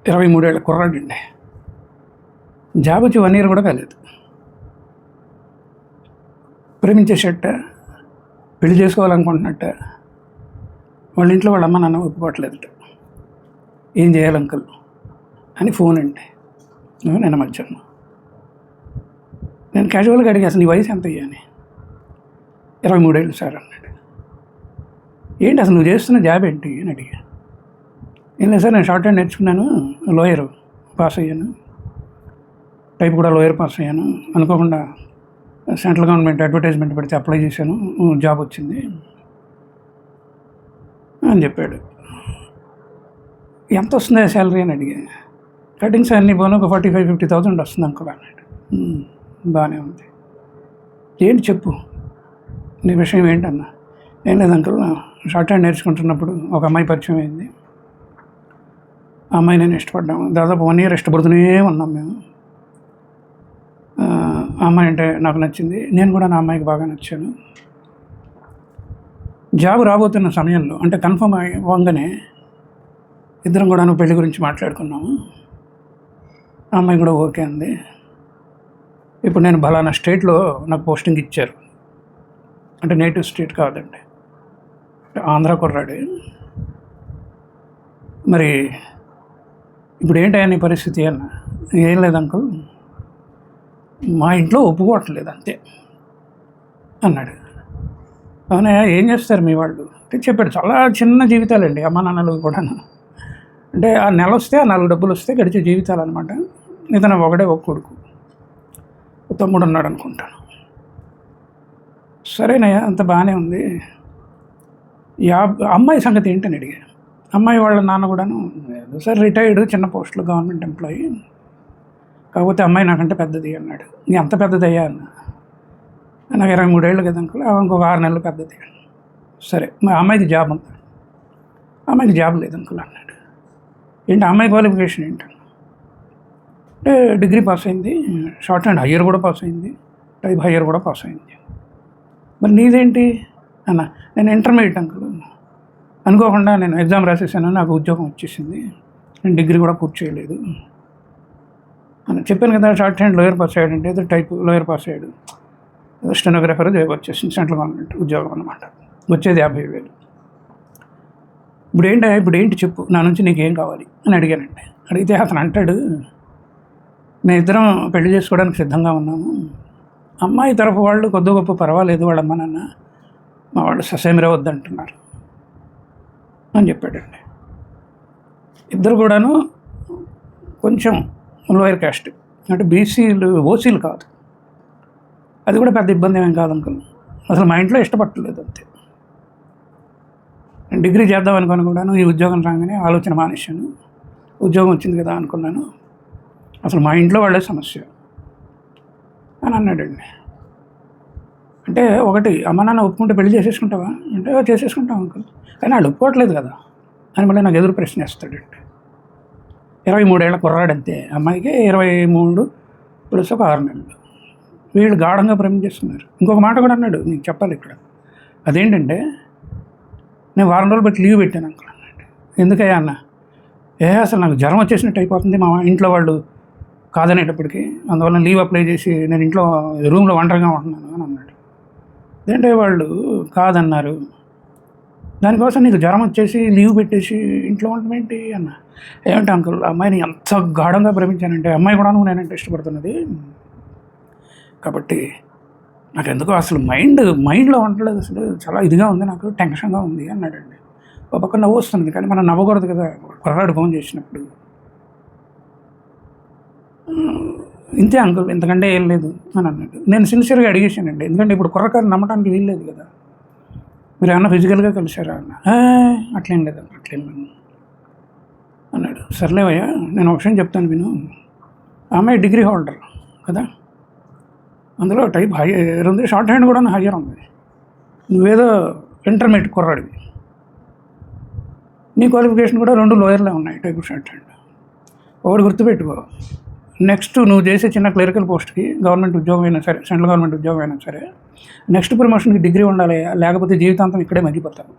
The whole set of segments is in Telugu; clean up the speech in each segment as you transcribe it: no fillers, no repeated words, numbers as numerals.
23 ఏళ్ళ కుర్రాడండి. జాబ్ వచ్చి 1 ఇయర్ కూడా కాలేదు. ప్రేమించేసేట, పెళ్లి చేసుకోవాలనుకుంటున్నట్ట. వాళ్ళ ఇంట్లో వాళ్ళ అమ్మ నాన్న ఒప్పుకోవట్లేదట. ఏం చేయాలి అంకుల్ అని ఫోన్ అండి నిన్న మధ్యాహ్నం. నేను క్యాజువల్గా అడిగా, అసలు నీ వయసు ఎంత అయ్యాని. 23 ఏళ్ళు సార్ అన్నాడు. ఏంటి అసలు నువ్వు చేస్తున్న జాబ్ ఏంటి అని అడిగా. ఏం లేదు సార్, నేను షార్ట్ హ్యాండ్ నేర్చుకున్నాను, లోయర్ పాస్ అయ్యాను, టైప్ కూడా లోయర్ పాస్ అయ్యాను, అనుకోకుండా సెంట్రల్ గవర్నమెంట్ అడ్వర్టైజ్మెంట్ పెడితే అప్లై చేశాను, జాబ్ వచ్చింది అని చెప్పాడు. ఎంత వస్తుంది శాలరీ అని అడిగా. కటింగ్స్ అన్నీ పోను ఒక 45,000-50,000 వస్తుంది అంకుల్ అన్నాడు. బాగానే ఉంది, ఏంటి చెప్పు నీ విషయం ఏంటన్నా. ఏం లేదు అంకుల్, షార్ట్ హ్యాండ్ నేర్చుకుంటున్నప్పుడు ఒక అమ్మాయి పరిచయం అయింది. ఆ అమ్మాయి నేను ఇష్టపడ్డాము. దాదాపు 1 ఇయర్ ఇష్టపడుతూనే ఉన్నాం మేము. ఆ అమ్మాయి అంటే నాకు నచ్చింది, నేను కూడా నా అమ్మాయికి బాగా నచ్చాను. జాబ్ రాబోతున్న సమయంలో అంటే కన్ఫర్మ్ అవ్వగానే ఇద్దరం కూడా పెళ్లి గురించి మాట్లాడుకున్నాము. ఆ అమ్మాయి కూడా ఓకే అంది. ఇప్పుడు నేను బలానా స్టేట్లో నాకు పోస్టింగ్ ఇచ్చారు. అంటే నేటివ్ స్టేట్ కాదండి, ఆంధ్ర కుర్రాడే. మరి ఇప్పుడు ఏంటయ్యా నీ పరిస్థితి అన్న. ఏం లేదు అంకుల్, మా ఇంట్లో ఒప్పుకోవట్లేదు అంతే అన్నాడు. అవునా, ఏం చేస్తారు మీ వాళ్ళు అంటే చెప్పాడు. చాలా చిన్న జీవితాలండి అమ్మ నాన్నలు కూడా. అంటే ఆ నెల వస్తే ఆ 4 డబ్బులు వస్తే గడిచే జీవితాలు అనమాట. ఇతను ఒకడే ఒక కొడుకు, తమ్ముడు ఉన్నాడు అనుకుంటాను. సరేనయ్యా, అంత బాగానే ఉంది. అమ్మాయి సంగతి ఏంటని అడిగాను. అమ్మాయి వాళ్ళ నాన్న కూడాను సార్ రిటైర్డ్, చిన్న పోస్టులు, గవర్నమెంట్ ఎంప్లాయీ, కాకపోతే అమ్మాయి నాకంటే పెద్దది అన్నాడు. నీ అంత పెద్దదయ్యా అన్న. నాకు 23 ఏళ్ళు కదా అంకుల్, ఇంకొక 6 నెలలు పెద్దది. సరే, మా అమ్మాయికి జాబ్ ఉంది. అమ్మాయికి జాబ్ లేదు అంకుల్ అన్నాడు. ఏంటి అమ్మాయి క్వాలిఫికేషన్ ఏంటన్నా అంటే డిగ్రీ పాస్ అయింది, షార్ట్ హ్యాండ్ హయ్యర్ కూడా పాస్ అయింది, టైప్ హయ్యర్ కూడా పాస్ అయింది. మరి నీదేంటి అన్న. నేను ఇంటర్మీడియట్ అంకుల్, అనుకోకుండా నేను ఎగ్జామ్ రాసేసాను, నాకు ఉద్యోగం వచ్చేసింది, నేను డిగ్రీ కూడా పూర్తి చేయలేదు అని చెప్పాను కదా. షార్ట్ హ్యాండ్ లోయర్ పాస్ అయ్యాడు అంటే ఏదో టైప్ లోయర్ పాస్ అయ్యాడు, స్టెనోగ్రాఫర్ జాబ్ వచ్చేసింది, సెంట్రల్ గవర్నమెంట్ ఉద్యోగం అనమాట, వచ్చేది 50,000. ఇప్పుడు ఏంటి చెప్పు, నా నుంచి నీకేం కావాలి అని అడిగానండి. అడిగితే అతను అంటాడు, మేము ఇద్దరం పెళ్లి చేసుకోవడానికి సిద్ధంగా ఉన్నాము, అమ్మాయి తరఫు వాళ్ళు కొద్ది గొప్ప పర్వాలేదు, వాళ్ళ అమ్మ నాన్న మా వాళ్ళు ససేమిరా వద్దంటున్నారు అని చెప్పాడండి. ఇద్దరు కూడాను కొంచెం లోయర్ క్యాస్ట్, అంటే బీసీలు ఓసీలు కాదు. అది కూడా పెద్ద ఇబ్బంది ఏమేం కాదు అంకుల్, అసలు మా ఇంట్లో ఇష్టపడలేదు అంతే. నేను డిగ్రీ చేద్దాం అనుకుని కూడాను ఈ ఉద్యోగం రాగానే ఆలోచన మానేశాను. ఉద్యోగం వచ్చింది కదా అనుకున్నాను, అసలు మా ఇంట్లో వాళ్ళే సమస్య అని అన్నాడండి. అంటే ఒకటి, అమ్మ నాన్న ఒప్పుకుంటే పెళ్లి చేసేసుకుంటావా అంటే చేసేసుకుంటాం అంకుల్, కానీ వాళ్ళు ఒప్పుకోవట్లేదు కదా అని మళ్ళీ నాకు ఎదురు ప్రశ్న వేస్తాడండి. 23 ఏళ్ళ కుర్రాడంతే, అమ్మాయికి 23 ప్లస్ ఒక 6 నెలలు. వీళ్ళు గాఢంగా ప్రేమించేస్తున్నారు. ఇంకొక మాట కూడా అన్నాడు, నీకు చెప్పాలి ఇక్కడ. అదేంటంటే, నేను 1 వారం రోజులు బట్టి లీవ్ పెట్టాను అంకుల్ అన్నాడు. ఎందుకయ్యా అన్న. అసలు నాకు జ్వరం వచ్చేసినట్టు అయిపోతుంది, మా ఇంట్లో వాళ్ళు కాదనేటప్పటికి, అందువల్ల లీవ్ అప్లై చేసి నేను ఇంట్లో రూమ్లో ఒంటరిగా ఉంటున్నాను అని అన్నాడు. ఏంటంటే వాళ్ళు కాదన్నారు, దానికోసం నీకు జ్వరం వచ్చేసి లీవ్ పెట్టేసి ఇంట్లో ఉండటం ఏంటి అన్న. ఏమంటే అంకుల్, అమ్మాయిని ఎంత గాఢంగా ప్రేమించానంటే, అమ్మాయి కూడా నేనంటే ఇష్టపడుతున్నది, కాబట్టి నాకు ఎందుకో అసలు మైండ్లో ఉండలేదు, అసలు చాలా ఇదిగా ఉంది, నాకు టెన్షన్గా ఉంది అన్నాడండి. ఒక పక్క నవ్వు వస్తుంది, కానీ మనం నవ్వకూడదు కదా కుర్రాడు ఫోన్ చేసినప్పుడు. ఇంతే అంకుల్, ఇంతకంటే ఏం లేదు అని అన్నాడు. నేను సిన్సియర్గా అడిగేసానండి, ఎందుకంటే ఇప్పుడు కుర్రకారు నమ్మటానికి వీల్లేదు కదా. మీరు ఏమన్నా ఫిజికల్గా కలిసారా అన్న. అట్లేం లేదు అన్నాడు. సర్లేవయ్యా, నేను ఒక విషయం చెప్తాను విను. అమ్మాయి డిగ్రీ హోల్డర్ కదా, అందులో టైప్ హయ్యర్ ఉంది, షార్ట్ హ్యాండ్ కూడా హయ్యర్ ఉంది. నువ్వేదో ఇంటర్మీడియట్ కుర్రాడివి, నీ క్వాలిఫికేషన్ కూడా 2 లోయర్లే ఉన్నాయి, టైప్ షార్ట్ హ్యాండ్. ఒకటి గుర్తుపెట్టుకో, నెక్స్ట్ నువ్వు చేసే చిన్న క్లరికల్ పోస్ట్కి గవర్నమెంట్ ఉద్యోగం అయినా సరే, సెంట్రల్ గవర్నమెంట్ ఉద్యోగం అయినా సరే, నెక్స్ట్ ప్రమోషన్కి డిగ్రీ ఉండాలి, లేకపోతే జీవితాంతం ఇక్కడే మగ్గిపోతావు.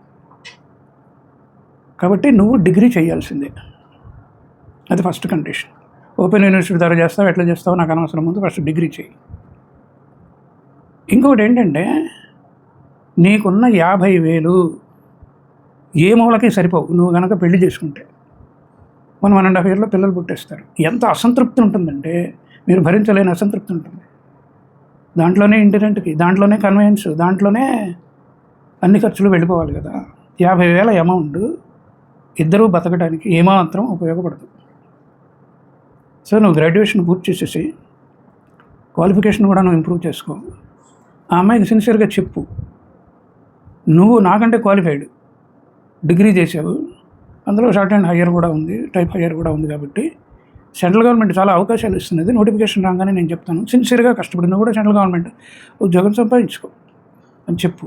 కాబట్టి నువ్వు డిగ్రీ చేయాల్సిందే. అది ఫస్ట్ కండిషన్. ఓపెన్ యూనివర్సిటీ ద్వారా చేస్తావు, ఎట్లా చేస్తావు నాకు అనవసరం, ముందు ఫస్ట్ డిగ్రీ చేయి. ఇంకొకటి ఏంటంటే, నీకున్న 50,000 ఏ మూలకి సరిపోవు నువ్వు కనుక పెళ్లి చేసుకుంటే. 1.5 yearలో పిల్లలు పుట్టేస్తారు. ఎంత అసంతృప్తి ఉంటుందంటే, మీరు భరించలేని అసంతృప్తి ఉంటుంది. దాంట్లోనే ఇంటి దాంట్లోనే కన్వెన్స్, దాంట్లోనే అన్ని ఖర్చులు వెళ్ళిపోవాలి కదా. 50,000 అమౌంట్ ఇద్దరూ బతకడానికి ఏమాత్రం ఉపయోగపడదు. సో నువ్వు గ్రాడ్యుయేషన్ పూర్తి చేసేసి క్వాలిఫికేషన్ కూడా నువ్వు ఇంప్రూవ్ చేసుకో. ఆ అమ్మాయికి సిన్సియర్గా చెప్పు, నువ్వు నాకంటే క్వాలిఫైడ్, డిగ్రీ చేసావు, అందులో షార్ట్ అండ్ హయ్యర్ కూడా ఉంది, టైప్ హయ్యర్ కూడా ఉంది, కాబట్టి సెంట్రల్ గవర్నమెంట్ చాలా అవకాశాలు ఇస్తున్నది. నోటిఫికేషన్ రాగానే నేను చెప్తాను, సిన్సియర్గా కష్టపడి నువ్వు కూడా సెంట్రల్ గవర్నమెంట్ ఉద్యోగం సంపాదించుకో అని చెప్పు.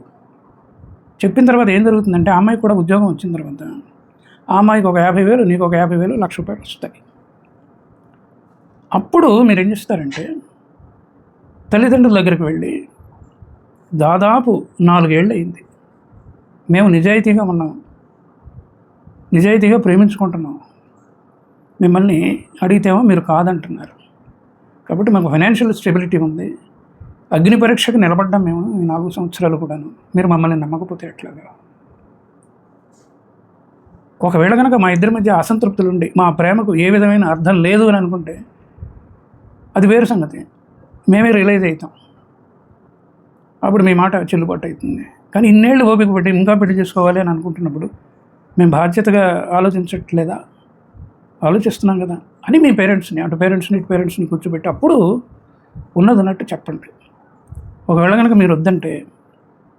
చెప్పిన తర్వాత ఏం జరుగుతుందంటే, ఆ అమ్మాయికి కూడా ఉద్యోగం వచ్చిన తర్వాత ఆ అమ్మాయికి ఒక 50,000, నీకు ఒక 50,000, ₹1,00,000 వస్తాయి. అప్పుడు మీరు ఏం చేస్తారంటే, తల్లిదండ్రుల దగ్గరికి వెళ్ళి, దాదాపు 4 ఏళ్ళు అయింది, మేము నిజాయితీగా ఉన్నాం, నిజాయితీగా ప్రేమించుకుంటున్నాం, మిమ్మల్ని అడిగితేమో మీరు కాదంటున్నారు, కాబట్టి మాకు ఫైనాన్షియల్ స్టెబిలిటీ ఉంది, అగ్ని పరీక్షకు నిలబడ్డాం మేము ఈ 4 సంవత్సరాలు కూడాను, మీరు మమ్మల్ని నమ్మకపోతే ఎట్లాగా? ఒకవేళ కనుక మా ఇద్దరి మధ్య అసంతృప్తులు ఉండి మా ప్రేమకు ఏ విధమైన అర్థం లేదు అని అనుకుంటే అది వేరు సంగతి, మేమే రియలైజ్ అవుతాం, అప్పుడు మీ మాట చెల్లుబాటు అవుతుంది. కానీ ఇన్నేళ్ళు ఓపిక పట్టి ఇంకా పెళ్లి చేసుకోవాలి అని అనుకుంటున్నప్పుడు మేము బాధ్యతగా ఆలోచించట్లేదా? ఆలోచిస్తున్నాం కదా అని మీ పేరెంట్స్ని, అటు పేరెంట్స్ని ఇటు పేరెంట్స్ని కూర్చోబెట్టి అప్పుడు ఉన్నది ఉన్నట్టు చెప్పండి. ఒకవేళ కనుక మీరు వద్దంటే,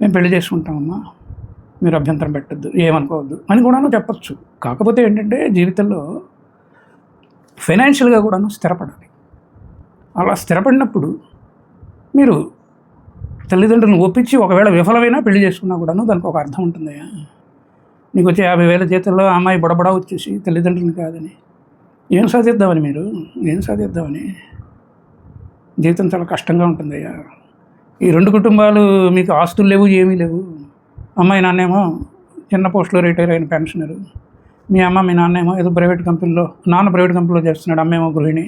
మేము పెళ్లి చేసుకుంటామమ్మా, మీరు అభ్యంతరం పెట్టద్దు, ఏమనుకోవద్దు అని కూడాను చెప్పచ్చు. కాకపోతే ఏంటంటే, జీవితంలో ఫైనాన్షియల్గా కూడాను స్థిరపడాలి. అలా స్థిరపడినప్పుడు మీరు తల్లిదండ్రులను ఒప్పించి ఒకవేళ విఫలమైనా పెళ్లి చేసుకున్నా కూడాను దానికి ఒక అర్థం ఉంటుందయ్యా. నీకు వచ్చే 50,000 జీతంలో అమ్మాయి బుడబడా వచ్చేసి తల్లిదండ్రులు కాదని ఏం సాధిద్దామని, మీరు ఏం సాధిద్దామని? జీవితం చాలా కష్టంగా ఉంటుందయ్యా. ఈ 2 కుటుంబాలు మీకు ఆస్తులు లేవు, ఏమీ లేవు. అమ్మాయి నాన్నేమో చిన్న పోస్టులో రిటైర్ అయిన పెన్షనరు, మీ అమ్మ మీ నాన్నేమో ఏదో ప్రైవేట్ కంపెనీలో, నాన్న ప్రైవేట్ కంపెనీలో చేస్తున్నాడు, అమ్మేమో గృహిణి,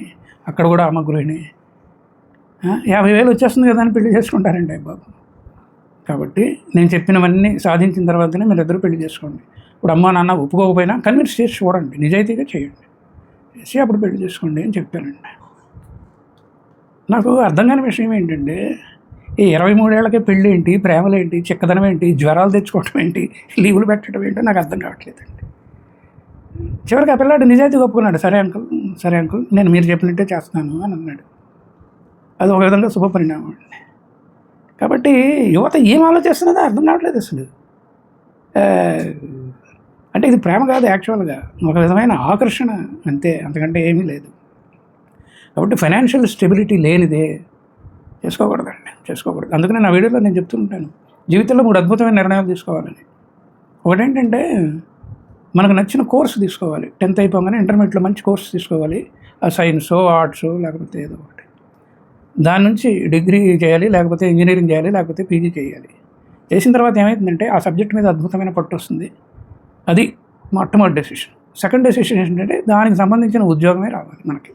అక్కడ కూడా అమ్మ గృహిణి. 50,000 వచ్చేస్తుంది కదా అని పెళ్లి చేసుకుంటారండి బాబు. కాబట్టి నేను చెప్పినవన్నీ సాధించిన తర్వాతనే మీరు ఇద్దరు పెళ్లి చేసుకోండి. ఇప్పుడు అమ్మ నాన్న ఒప్పుకోకపోయినా కన్విన్స్ చేసి చూడండి, నిజాయితీగా చేయండి, చేసి అప్పుడు పెళ్లి చేసుకోండి అని చెప్పానండి. నాకు అర్థం కాని విషయం ఏంటంటే, ఈ 23 ఏళ్ళకే పెళ్ళి ఏంటి, ప్రేమలేంటి, చిక్కదనం ఏంటి, జ్వరాలు తెచ్చుకోవటం ఏంటి, లీవులు పెట్టడం ఏంటో నాకు అర్థం కావట్లేదండి. చివరికి ఆ పిల్లాడు నిజాయితీగా ఒప్పుకున్నాడు, సరే అంకుల్ నేను మీరు చెప్పినట్టే చేస్తాను అని అన్నాడు. అది ఒక విధంగా శుభపరిణామం అండి. కాబట్టి యువత ఏం ఆలోచిస్తున్నదో అర్థం కావట్లేదు అసలు. అంటే ఇది ప్రేమ కాదు, యాక్చువల్గా ఒక విధమైన ఆకర్షణ అంతే, అంతకంటే ఏమీ లేదు. కాబట్టి ఫైనాన్షియల్ స్టెబిలిటీ లేనిదే చేసుకోకూడదు. అందుకని నా వీడియోలో నేను చెప్తుంటాను, జీవితంలో 3 అద్భుతమైన నిర్ణయాలు తీసుకోవాలని. ఒకటేంటంటే, మనకు నచ్చిన కోర్సు తీసుకోవాలి. 10th అయిపోగానే ఇంటర్మీడియట్లో మంచి కోర్సు తీసుకోవాలి, ఆ సైన్సో ఆర్ట్సో లేకపోతే ఏదో ఒకటి. దాని నుంచి డిగ్రీ చేయాలి, లేకపోతే ఇంజనీరింగ్ చేయాలి, లేకపోతే పీజీ చేయాలి. చేసిన తర్వాత ఏమవుతుందంటే, ఆ సబ్జెక్ట్ మీద అద్భుతమైన పట్టు వస్తుంది. అది మొట్టమొదటి డెసిషన్. సెకండ్ డెసిషన్ ఏంటంటే, దానికి సంబంధించిన ఉద్యోగమే రావాలి మనకి.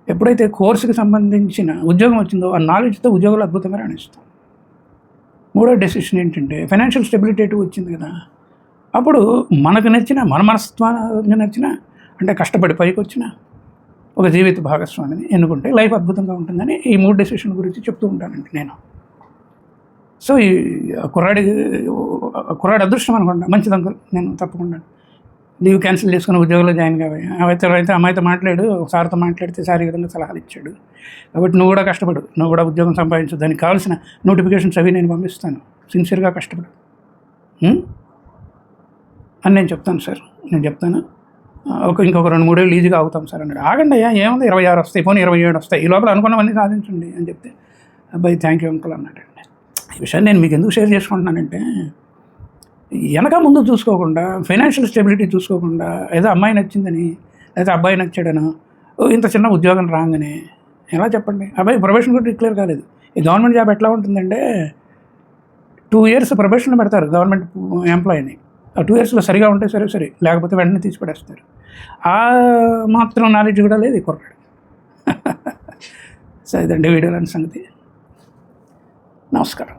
ఎప్పుడైతే కోర్సుకి సంబంధించిన ఉద్యోగం వచ్చిందో ఆ నాలెడ్జ్తో ఉద్యోగాలు అద్భుతంగా రాణిస్తాం. మూడో డెసిషన్ ఏంటంటే, ఫైనాన్షియల్ స్టెబిలిటీ వచ్చింది కదా, అప్పుడు మనకు నచ్చిన, మన మనస్తత్వానికి నచ్చిన, అంటే కష్టపడి పైకి వచ్చిన ఒక జీవిత భాగస్వామిని ఎన్నుకుంటే లైఫ్ అద్భుతంగా ఉంటుందని ఈ 3 డెసిషన్ గురించి చెప్తూ ఉంటానండి నేను. సో ఈ కుర్రాడి అదృష్టం అనుకోండి, మంచిది అంకుల్, నేను తప్పకుండా లీవ్ క్యాన్సిల్ చేసుకుని ఉద్యోగంలో జాయిన్ కావాలి. అయితే అమ్మాయితో మాట్లాడు, సార్తో మాట్లాడితే సార్ ఈ విధంగా సలహాలు ఇచ్చాడు, కాబట్టి నువ్వు కూడా కష్టపడు, నువ్వు కూడా ఉద్యోగం సంపాదించు, దానికి కావాల్సిన నోటిఫికేషన్స్ అవి నేను పంపిస్తాను, సిన్సియర్గా కష్టపడు అని నేను చెప్తాను. సార్ నేను చెప్తాను, ఇంకొక 2-3 ఏళ్ళు ఈజీగా అవుతాం సార్ అన్నాడు. ఆగండి అయ్యా, ఏముంది 26 వస్తాయి, పోనీ 27 వస్తాయి, ఈ లోపల అనుకున్నవన్నీ సాధించండి అని చెప్తే, అబ్బాయి థ్యాంక్ యూ అంకుల్ అన్నాడండి. ఈ విషయాన్ని నేను మీకు ఎందుకు షేర్ చేసుకుంటున్నానంటే, వెనక ముందు చూసుకోకుండా, ఫైనాన్షియల్ స్టెబిలిటీ చూసుకోకుండా, ఏదో అమ్మాయి నచ్చిందని లేదా అబ్బాయి నచ్చాడనో ఇంత చిన్న ఉద్యోగం రాగానే ఎలా చెప్పండి? అబ్బాయి ప్రొబేషన్ కూడా డిక్లేర్ కాలేదు. ఈ గవర్నమెంట్ జాబ్ ఎట్లా ఉంటుందంటే, 2 years ప్రొబేషన్లో పెడతారు గవర్నమెంట్ ఎంప్లాయీని. ఆ 2 ఇయర్స్లో సరిగా ఉంటే సరే లేకపోతే వెంటనే తీసి పడేస్తారు. ఆ మాత్రం నాలెడ్జ్ కూడా లేదు ఈ కుర్రాడు. సో ఇదండి వీడియోలోని సంగతి. నమస్కారం.